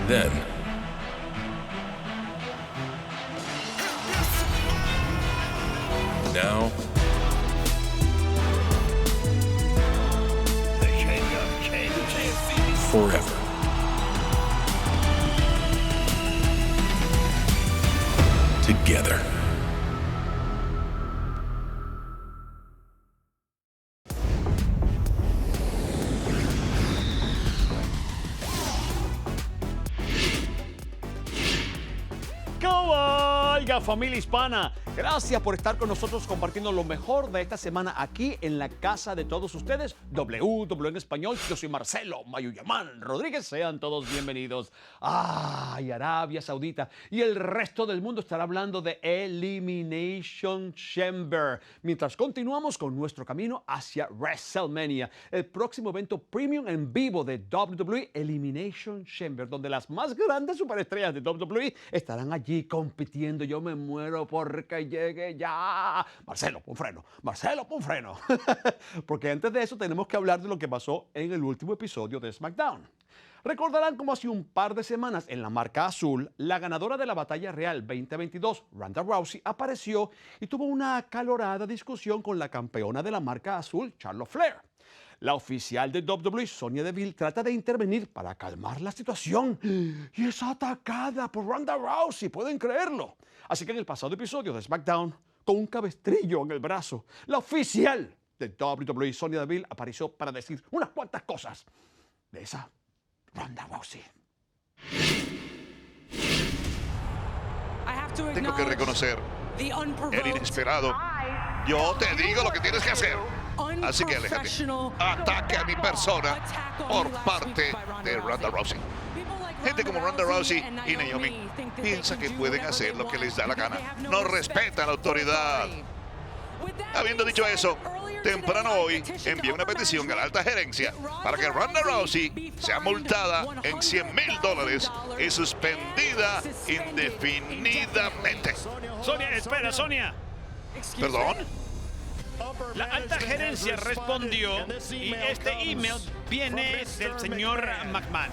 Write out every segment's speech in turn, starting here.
then now The king of kings. forever. Together. Oiga, familia hispana, gracias por estar con nosotros compartiendo lo mejor de esta semana aquí en la casa de todos ustedes, W en español. Yo soy Marcelo Mayuyamán Rodríguez, sean todos bienvenidos. Y Arabia Saudita y el resto del mundo estará hablando de Elimination Chamber, mientras continuamos con nuestro camino hacia WrestleMania, el próximo evento premium en vivo de WWE Elimination Chamber, donde las más grandes superestrellas de WWE estarán allí compitiendo. Yo me muero porque llegue ya. Marcelo, pon freno. Marcelo, pon freno. Porque antes de eso tenemos que hablar de lo que pasó en el último episodio de SmackDown. Recordarán como hace un par de semanas en la marca azul, la ganadora de la Batalla Real 2022, Ronda Rousey, apareció y tuvo una acalorada discusión con la campeona de la marca azul, Charlotte Flair. La oficial de WWE, Sonya Deville, trata de intervenir para calmar la situación y es atacada por Ronda Rousey, pueden creerlo. Así que en el pasado episodio de SmackDown, con un cabestrillo en el brazo, la oficial de WWE, Sonya Deville, apareció para decir unas cuantas cosas de esa Ronda Rousey. Tengo que reconocer el inesperado. Yo te digo lo que tienes que hacer. Así que aléjate. Ataque a mi persona por parte de Ronda Rousey. Gente como Ronda Rousey y Naomi piensa que pueden hacer lo que les da la gana. No respetan la autoridad. Habiendo dicho eso, temprano hoy envié una petición a la alta gerencia para que Ronda Rousey sea multada en $100,000 y suspendida indefinidamente. Sonia, espera, Sonia. ¿Perdón? La alta gerencia respondió y este email viene del señor McMahon.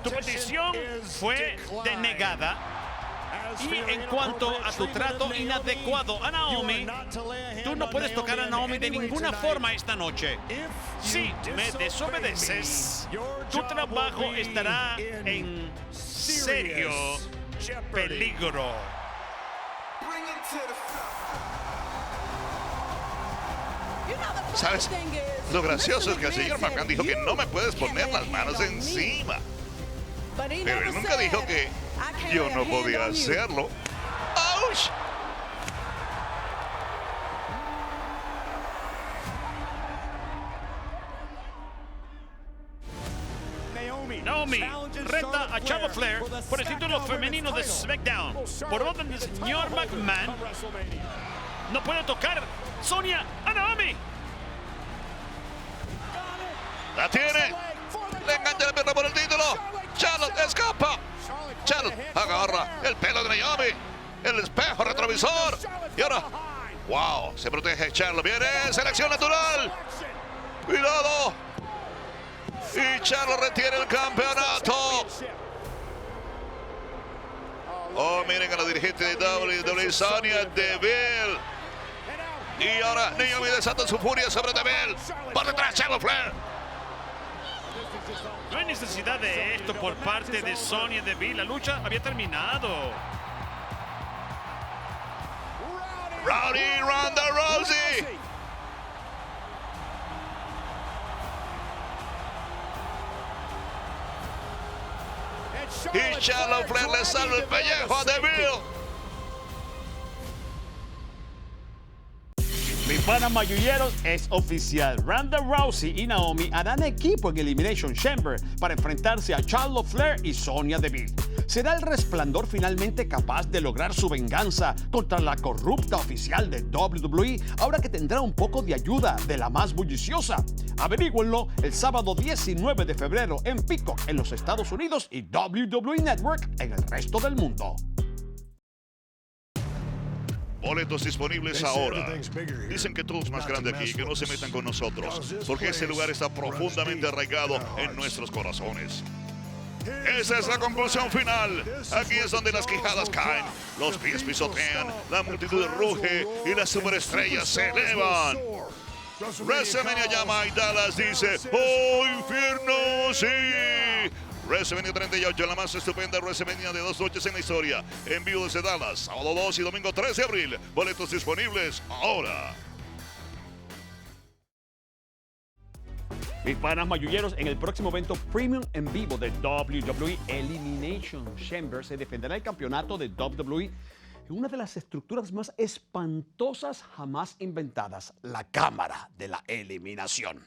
Tu petición fue denegada y en cuanto a tu trato inadecuado a Naomi, tú no puedes tocar a Naomi de ninguna forma esta noche. Si me desobedeces, tu trabajo estará en serio peligro. ¿Sabes? Lo gracioso es que el señor McMahon dijo que no me puedes poner las manos encima. Pero él nunca dijo que yo no podía hacerlo. ¡Auch! Naomi reta a Charlotte Flair por el título femenino de SmackDown. Por orden del señor McMahon, no puede tocar Sonia a Naomi. La tiene. Le engancha la pierna por el título. Charlotte escapa. Charlotte agarra el pelo de Naomi. El espejo retrovisor. Y ahora, wow, se protege Charlotte. Viene selección natural. Cuidado. Y Charlotte retiene el campeonato. Oh, miren a la dirigente de WWE, Sonya Deville. Y ahora Naomi desata su furia sobre Deville. Por detrás, Charlotte Flair. No hay necesidad de esto por parte de Sonya Deville. La lucha había terminado. Rowdy Ronda Rousey. Y Charlotte Flair le salva el pellejo a Deville. Mi pana mayulleros, es oficial. Ronda Rousey y Naomi harán equipo en Elimination Chamber para enfrentarse a Charlotte Flair y Sonya Deville. ¿Será el Resplandor finalmente capaz de lograr su venganza contra la corrupta oficial de WWE ahora que tendrá un poco de ayuda de la más bulliciosa? Averígüenlo el sábado 19 de febrero en Peacock en los Estados Unidos y WWE Network en el resto del mundo. Boletos disponibles ahora. Dicen que todo es más grande aquí, que no se metan con nosotros, porque ese lugar está profundamente arraigado en nuestros corazones. Esa es la conclusión final. Aquí es donde las quijadas caen, los pies pisotean, la multitud ruge y las superestrellas se elevan. WrestleMania llama y Dallas dice, ¡oh, infierno, sí! WrestleMania 38, la más estupenda WrestleMania de 2 noches en la historia. En vivo desde Dallas, sábado 2 y domingo 3 de abril. Boletos disponibles ahora. Mis panas mayulleros, en el próximo evento premium en vivo de WWE Elimination Chamber se defenderá el campeonato de WWE en una de las estructuras más espantosas jamás inventadas, la Cámara de la Eliminación.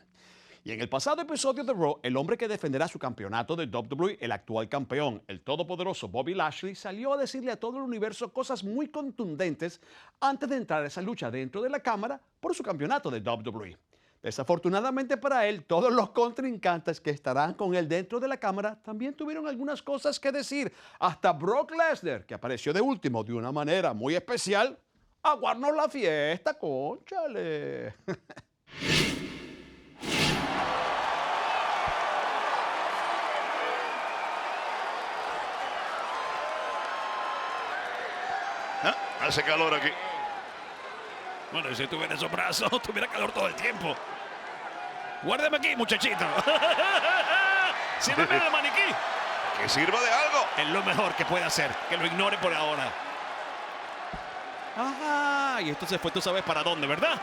Y en el pasado episodio de Raw, el hombre que defenderá su campeonato de WWE, el actual campeón, el todopoderoso Bobby Lashley, salió a decirle a todo el universo cosas muy contundentes antes de entrar a esa lucha dentro de la cámara por su campeonato de WWE. Desafortunadamente para él, todos los contrincantes que estarán con él dentro de la cámara también tuvieron algunas cosas que decir. Hasta Brock Lesnar, que apareció de último de una manera muy especial, aguarnos la fiesta, cónchale. Hace calor aquí. Bueno, si tuviera esos brazos, tuviera calor todo el tiempo. Guárdeme aquí, muchachito. Sírveme el maniquí. Que sirva de algo. Es lo mejor que puede hacer. Que lo ignore por ahora. Ajá, y esto se fue, tú sabes para dónde, ¿verdad?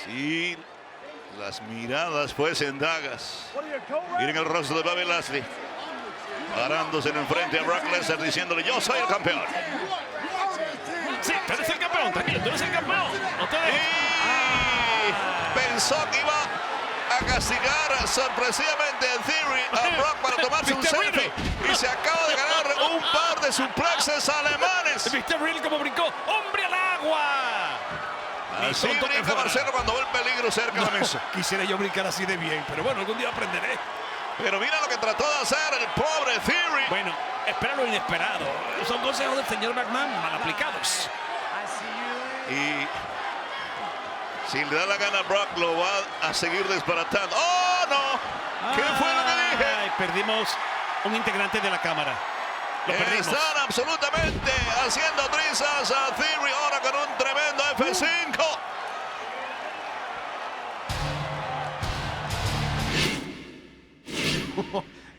Sí, las miradas pues en dagas. Miren el rostro de Bobby Lashley. Parándose en el frente a Brock Lesnar diciéndole, yo soy el campeón. Sí, tú eres el campeón, tranquilo, tú eres el campeón. Pensó que iba a castigar sorpresivamente en Theory a Brock para tomarse un selfie. Y se acaba de ganar un par de suplexes alemanes. ¿Viste Real cómo brincó? ¡Hombre al agua! Así brinca Marcelo cuando ve el peligro cerca de la mesa. Quisiera yo brincar así de bien, pero bueno, algún día aprenderé. Pero mira lo que trató de hacer el pobre Theory. Bueno, espera lo inesperado. Son consejos del señor McMahon mal aplicados. Y si le da la gana a Brock, lo va a seguir desbaratando. ¡Oh, no! ¿Qué fue lo que dije? Ay, perdimos un integrante de la cámara. Lo perdimos. Están absolutamente haciendo trizas a Theory ahora con un tremendo F5.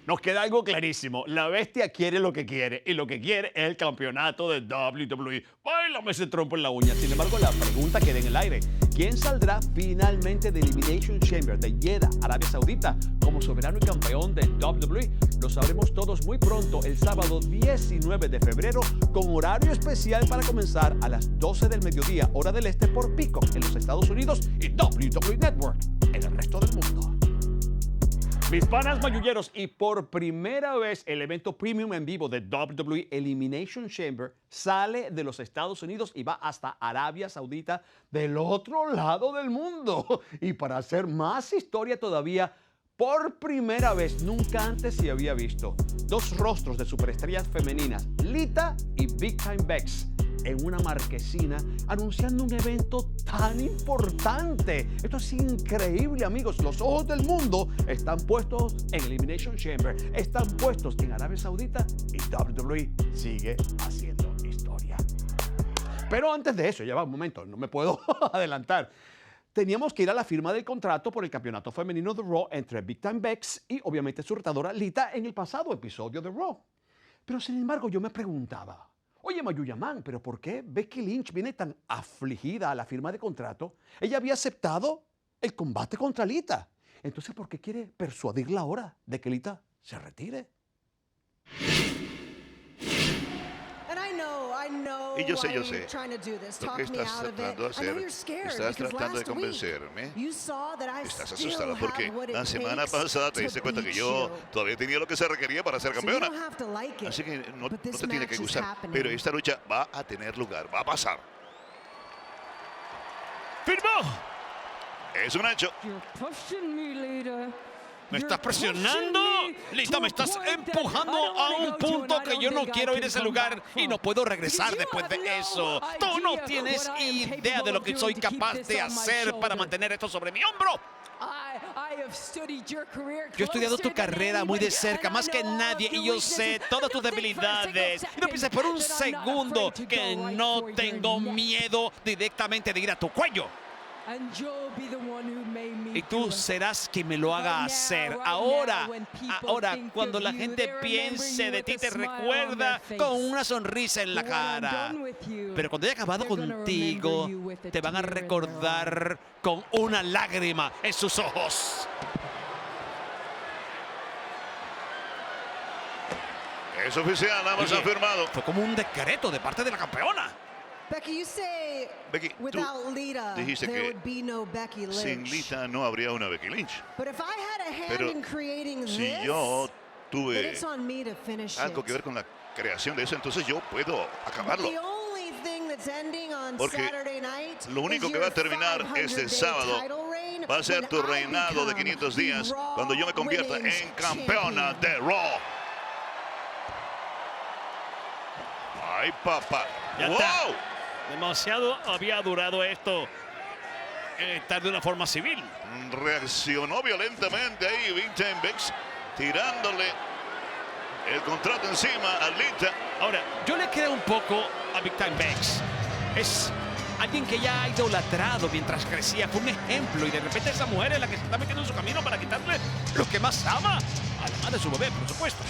Nos queda algo clarísimo. La bestia quiere lo que quiere y lo que quiere es el campeonato de WWE. ¡Báilame ese trompo en la uña! Sin embargo, la pregunta queda en el aire. ¿Quién saldrá finalmente de Elimination Chamber de Jeddah, Arabia Saudita, como soberano y campeón de WWE? Lo sabremos todos muy pronto, el sábado 19 de febrero, con horario especial para comenzar a las 12 del mediodía, hora del este, por Peacock en los Estados Unidos y WWE Network en el resto del mundo. Mis panas mayulleros, y por primera vez el evento premium en vivo de WWE Elimination Chamber sale de los Estados Unidos y va hasta Arabia Saudita, del otro lado del mundo. Y para hacer más historia todavía, por primera vez, nunca antes se había visto, dos rostros de superestrellas femeninas, Lita y Big Time Bex, en una marquesina anunciando un evento tan importante. Esto es increíble, amigos. Los ojos del mundo están puestos en Elimination Chamber, están puestos en Arabia Saudita y WWE sigue haciendo historia. Pero antes de eso, ya va un momento, no me puedo adelantar. Teníamos que ir a la firma del contrato por el campeonato femenino de Raw entre Big Time Bex y obviamente su retadora Lita en el pasado episodio de Raw. Pero sin embargo yo me preguntaba, oye, Mayuyaman, ¿pero por qué Becky Lynch viene tan afligida a la firma de contrato? Ella había aceptado el combate contra Lita. Entonces, ¿por qué quiere persuadirla ahora de que Lita se retire? Y yo sé lo que estás tratando de hacer. Estás tratando de convencerme. Estás asustada porque la semana pasada te diste cuenta que yo todavía tenía lo que se requería para ser campeona. Así que no te tiene que gustar. Pero esta lucha va a tener lugar, va a pasar. ¡Firmó! Es un hecho. Me estás presionando. Lita, me estás empujando a un punto que yo no quiero ir a ese lugar y no puedo regresar después de eso. Tú no tienes idea de lo que soy capaz de hacer para mantener esto sobre mi hombro. Yo he estudiado tu carrera muy de cerca, más que nadie, y yo sé todas tus debilidades. Y no pienses por un segundo que no tengo miedo directamente de ir a tu cuello. Y tú serás quien me lo haga hacer. Ahora, cuando la gente piense de ti, te recuerda con una sonrisa en la cara. Pero cuando haya acabado contigo, te van a recordar con una lágrima en sus ojos. Es oficial, ambos han firmado. Fue como un decreto de parte de la campeona. Becky, you say Becky, without Lita, dijiste there que would be no Becky Lynch. sin Lita no habría una Becky Lynch. But if I had a hand Pero in creating si this, yo then tuve it's on me to finish algo it. que ver con la creación de eso, entonces yo puedo acabarlo. The only thing that's ending on Porque Saturday night lo único is que va a your terminar 500-day este sábado title reign va a ser when tu I reinado de become 500 the días Raw cuando yo me convierta Women's en campeona Champion. de Raw. ¡Ay, papá! Ya ¡Wow! está. Demasiado había durado esto. Estar de una forma civil. Reaccionó violentamente ahí Big Time Bex, tirándole el contrato encima a Lita. Ahora, yo le creo un poco a Big Time Bex. Es alguien que ya ha idolatrado mientras crecía. Fue un ejemplo y de repente esa mujer es la que se está metiendo en su camino para quitarle lo que más ama. Además de su bebé, por supuesto.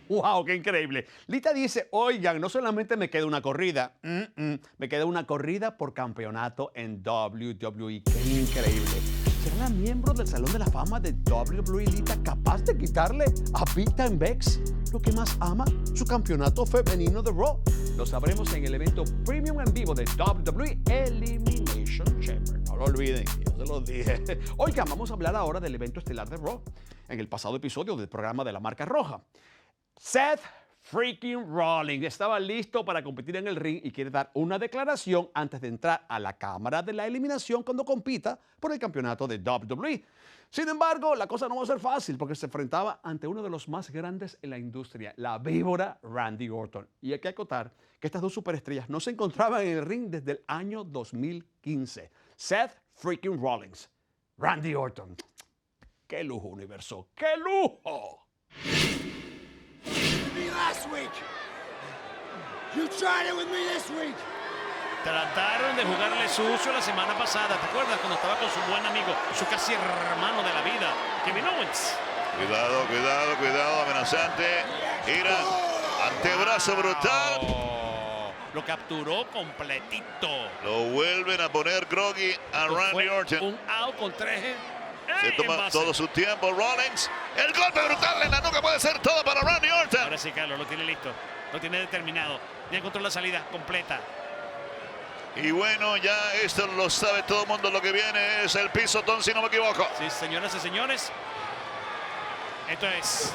¡Wow! ¡Qué increíble! Lita dice, oigan, no solamente me queda una corrida, me queda una corrida por campeonato en WWE. ¡Qué increíble! ¿Será la miembro del Salón de la Fama de WWE Lita capaz de quitarle a Big Time Bex lo que más ama, su campeonato femenino de Raw? Lo sabremos en el evento Premium en vivo de WWE Elimination Chamber. No lo olviden, yo se lo dije. Oigan, vamos a hablar ahora del evento estelar de Raw en el pasado episodio del programa de la Marca Roja. Seth freaking Rollins estaba listo para competir en el ring y quiere dar una declaración antes de entrar a la cámara de la eliminación cuando compita por el campeonato de WWE. Sin embargo, la cosa no va a ser fácil porque se enfrentaba ante uno de los más grandes en la industria, la víbora Randy Orton. Y hay que acotar que estas dos superestrellas no se encontraban en el ring desde el año 2015. Seth freaking Rollins, Randy Orton. ¡Qué lujo, universo! ¡Qué lujo! Last week. You tried it with me this week. Trataron de jugarle sucio la semana pasada. ¿Te acuerdas cuando estaba con su buen amigo, su casi hermano de la vida, Kevin Owens? Cuidado, cuidado, cuidado, amenazante. Gira, antebrazo brutal. Oh, lo capturó completito. Lo vuelven a poner groggy a Randy Fue Orton. un out con 3. Se toma todo su tiempo Rollins. El golpe brutal en la nuca puede ser todo para Randy Orton. Ahora sí, Carlos, lo tiene listo. Lo tiene determinado. Ya encontró la salida completa. Y bueno, ya esto lo sabe todo el mundo. Lo que viene es el pisotón, si no me equivoco. Sí, señoras y señores. Esto es...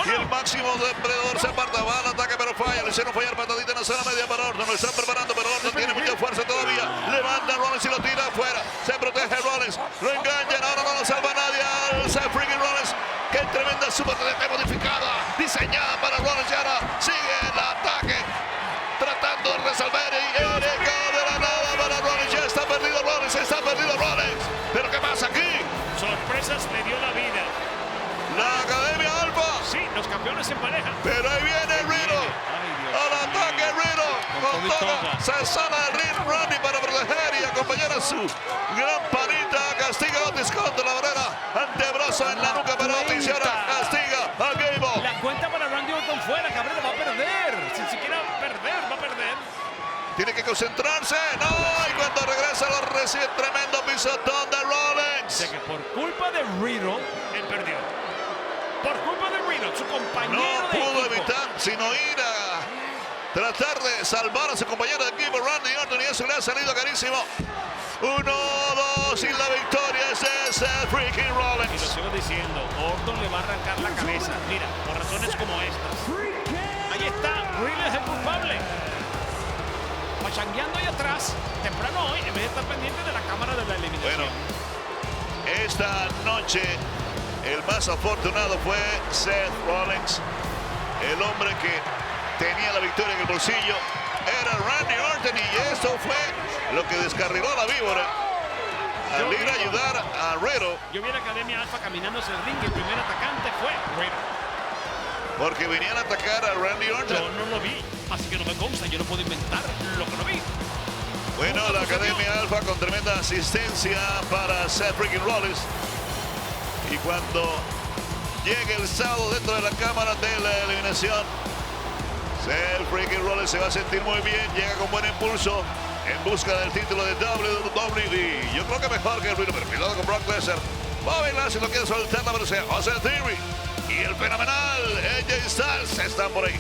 Y el máximo depredador se aparta, va al ataque pero falla, le hicieron fallar patadita en la zona media para Orton, lo están preparando pero Orton tiene mucha fuerza todavía, levanta a Rollins y lo tira afuera, se protege Rollins, lo engañan, ahora no lo salva nadie, al Seth freaking Rollins, qué tremenda super TDT modificada, diseñada para Rollins y ahora sigue el ataque, tratando de resolver y Erika de la nada para Rollins, ya está perdido Rollins, pero ¿qué pasa aquí? Sorpresas le dio la vida. La Academia Alpha. Sí, los campeones en pareja. Pero ahí viene Riddle. Al ataque Riddle. Con todo. Se sale del ring Randy para proteger y acompañar a su gran panita. Castiga a Otis contra la barrera. Antebrazo en la nuca para Otis y ahora castiga a Gable. La cuenta para Randy Orton fuera. Cabrera va a perder. Sin siquiera perder, va a perder. Tiene que concentrarse. No. Y cuando regresa lo recibe tremendo pisotón de Rollins. Sé que por culpa de Riddle, él perdió. Por culpa de Riddle, su compañero no de pudo equipo. evitar sino ir a tratar de salvar a su compañero de equipo Randy Orton y eso le ha salido carísimo. 1, 2 y la victoria es de Seth freaking Y lo Rollins. sigo diciendo, Orton le va a arrancar la cabeza. Mira, por razones como estas. Ahí está, Riddle es el culpable. pachangueando ahí atrás, temprano hoy, en vez de estar pendiente de la cámara de la eliminación. Bueno, esta noche el más afortunado fue Seth Rollins, el hombre que tenía la victoria en el bolsillo. Era Randy Orton y esto fue lo que descarriló a la víbora al ir a ayudar a Riddle. Yo vi a la Academia Alpha caminando hacia el ring y el primer atacante fue Riddle. Porque venían a atacar a Randy Orton. Yo no lo vi, así que no me consta, yo no puedo inventar lo que no vi. Bueno, la Academia Alpha con tremenda asistencia para Seth freaking Rollins. Y cuando llegue el sábado dentro de la cámara de la eliminación, Seth freaking Rollins se va a sentir muy bien, llega con buen impulso en busca del título de WWE. Yo creo que mejor que el Riddle, perfilado con Brock Lesnar. Bobby Lashley lo quiere soltar, la velocidad. Austin Theory y el fenomenal AJ Styles están por ahí.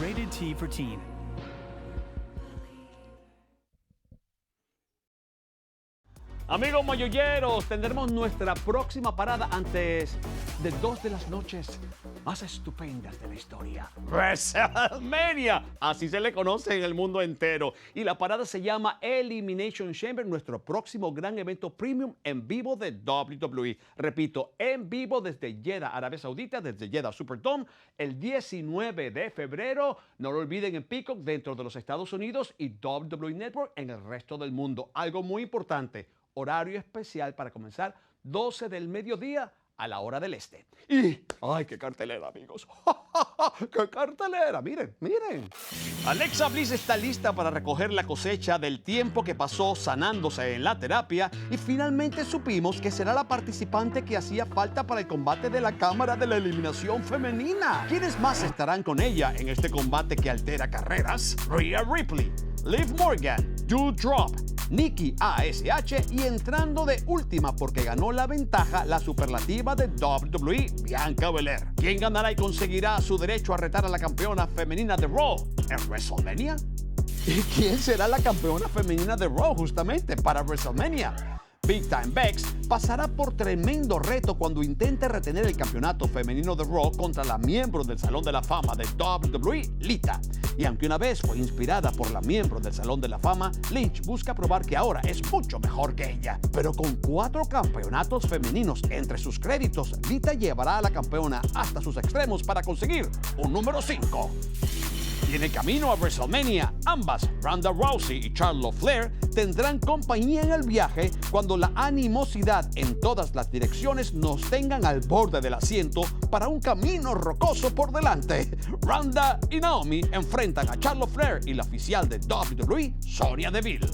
Rated T for Teen. Amigos mayolleros, tendremos nuestra próxima parada antes de 2 de las noches más estupendas de la historia. WrestleMania, así se le conoce en el mundo entero. Y la parada se llama Elimination Chamber, nuestro próximo gran evento premium en vivo de WWE. Repito, en vivo desde Jeddah, Arabia Saudita, desde Jeddah Superdome, el 19 de febrero. No lo olviden, en Peacock dentro de los Estados Unidos y WWE Network en el resto del mundo. Algo muy importante, horario especial para comenzar 12 del mediodía a la hora del este. Y, ¡ay, qué cartelera, amigos! ¡Qué cartelera! Miren, miren. Alexa Bliss está lista para recoger la cosecha del tiempo que pasó sanándose en la terapia y finalmente supimos que será la participante que hacía falta para el combate de la Cámara de la Eliminación Femenina. ¿Quiénes más estarán con ella en este combate que altera carreras? Rhea Ripley, Liv Morgan, Doudrop, Nikki ASH y entrando de última porque ganó la ventaja la superlativa de WWE, Bianca Belair. ¿Quién ganará y conseguirá su derecho a retar a la campeona femenina de Raw en WrestleMania? ¿Y quién será la campeona femenina de Raw justamente para WrestleMania? Big Time Bex pasará por tremendo reto cuando intente retener el campeonato femenino de Raw contra la miembro del Salón de la Fama de WWE, Lita. Y aunque una vez fue inspirada por la miembro del Salón de la Fama, Lynch busca probar que ahora es mucho mejor que ella. Pero con 4 campeonatos femeninos entre sus créditos, Lita llevará a la campeona hasta sus extremos para conseguir un número 5. Y en el camino a WrestleMania, ambas, Ronda Rousey y Charlotte Flair, tendrán compañía en el viaje cuando la animosidad en todas las direcciones nos tengan al borde del asiento para un camino rocoso por delante. Ronda y Naomi enfrentan a Charlotte Flair y la oficial de WWE, Sonya Deville.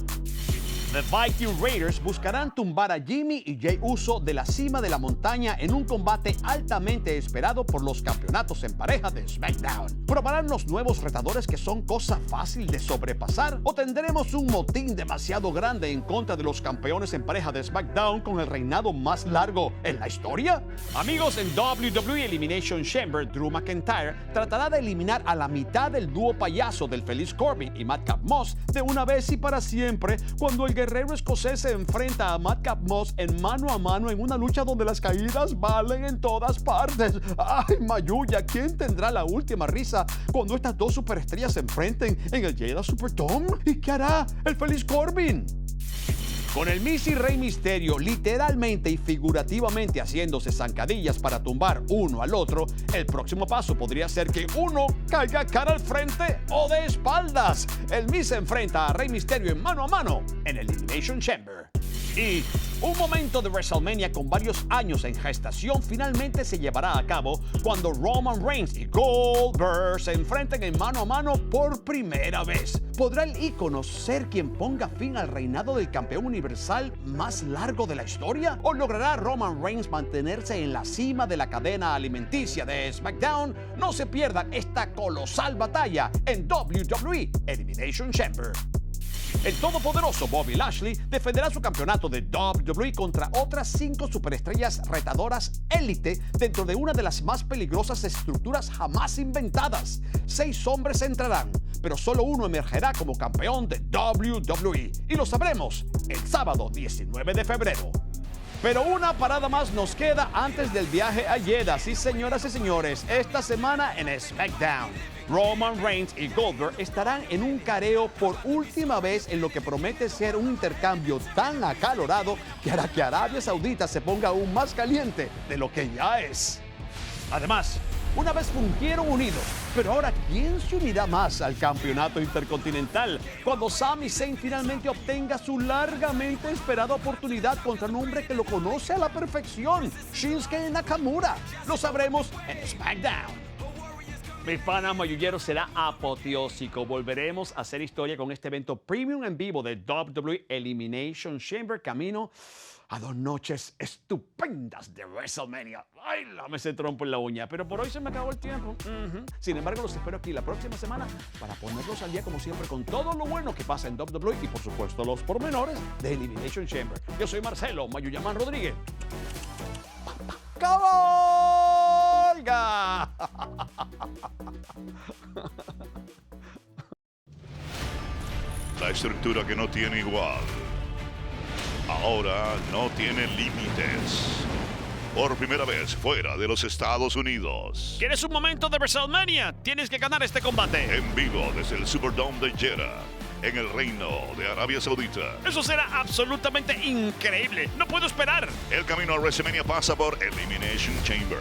The Viking Raiders buscarán tumbar a Jimmy y Jey Uso de la cima de la montaña en un combate altamente esperado por los campeonatos en pareja de SmackDown. ¿Probarán los nuevos retadores que son cosa fácil de sobrepasar? ¿O tendremos un motín demasiado grande en contra de los campeones en pareja de SmackDown con el reinado más largo en la historia? Amigos, en WWE Elimination Chamber, Drew McIntyre tratará de eliminar a la mitad del dúo payaso del feliz Corbin y Madcap Moss de una vez y para siempre cuando el guerrero escocés se enfrenta a Madcap Moss en mano a mano en una lucha donde las caídas valen en todas partes. ¡Ay, Mayuya! ¿Quién tendrá la última risa cuando estas dos superestrellas se enfrenten en el Jada Superdome? ¿Y qué hará el feliz Corbin? Con el Miz y Rey Mysterio literalmente y figurativamente haciéndose zancadillas para tumbar uno al otro, el próximo paso podría ser que uno caiga cara al frente o de espaldas. El Miz se enfrenta a Rey Mysterio en mano a mano en el Elimination Chamber. Y un momento de WrestleMania con varios años en gestación finalmente se llevará a cabo cuando Roman Reigns y Goldberg se enfrenten en mano a mano por primera vez. ¿Podrá el ícono ser quien ponga fin al reinado del campeón universal más largo de la historia? ¿O logrará Roman Reigns mantenerse en la cima de la cadena alimenticia de SmackDown? No se pierdan esta colosal batalla en WWE Elimination Chamber. El todopoderoso Bobby Lashley defenderá su campeonato de WWE contra otras 5 superestrellas retadoras élite dentro de una de las más peligrosas estructuras jamás inventadas. 6 hombres entrarán, pero solo uno emergerá como campeón de WWE. Y lo sabremos el sábado 19 de febrero. Pero una parada más nos queda antes del viaje a Jeddah. Sí, señoras y señores, esta semana en SmackDown, Roman Reigns y Goldberg estarán en un careo por última vez en lo que promete ser un intercambio tan acalorado que hará que Arabia Saudita se ponga aún más caliente de lo que ya es. Además, una vez fungieron unidos, pero ahora ¿quién se unirá más al campeonato intercontinental cuando Sami Zayn finalmente obtenga su largamente esperada oportunidad contra un hombre que lo conoce a la perfección, Shinsuke Nakamura? Lo sabremos en SmackDown. Mi pana mayullero, será apoteósico. Volveremos a hacer historia con este evento premium en vivo de WWE Elimination Chamber, camino a 2 noches estupendas de WrestleMania. ¡Ay, me se trompo en la uña! Pero por hoy se me acabó el tiempo. Sin embargo, los espero aquí la próxima semana para ponerlos al día, como siempre, con todo lo bueno que pasa en WWE y, por supuesto, los pormenores de Elimination Chamber. Yo soy Marcelo Mayuyamán Rodríguez. ¡Cabalga! La estructura que no tiene igual. Ahora no tiene límites. Por primera vez fuera de los Estados Unidos. ¿Quieres un momento de WrestleMania? Tienes que ganar este combate. En vivo desde el Superdome de Jeddah, en el Reino de Arabia Saudita. Eso será absolutamente increíble. No puedo esperar. El camino a WrestleMania pasa por Elimination Chamber.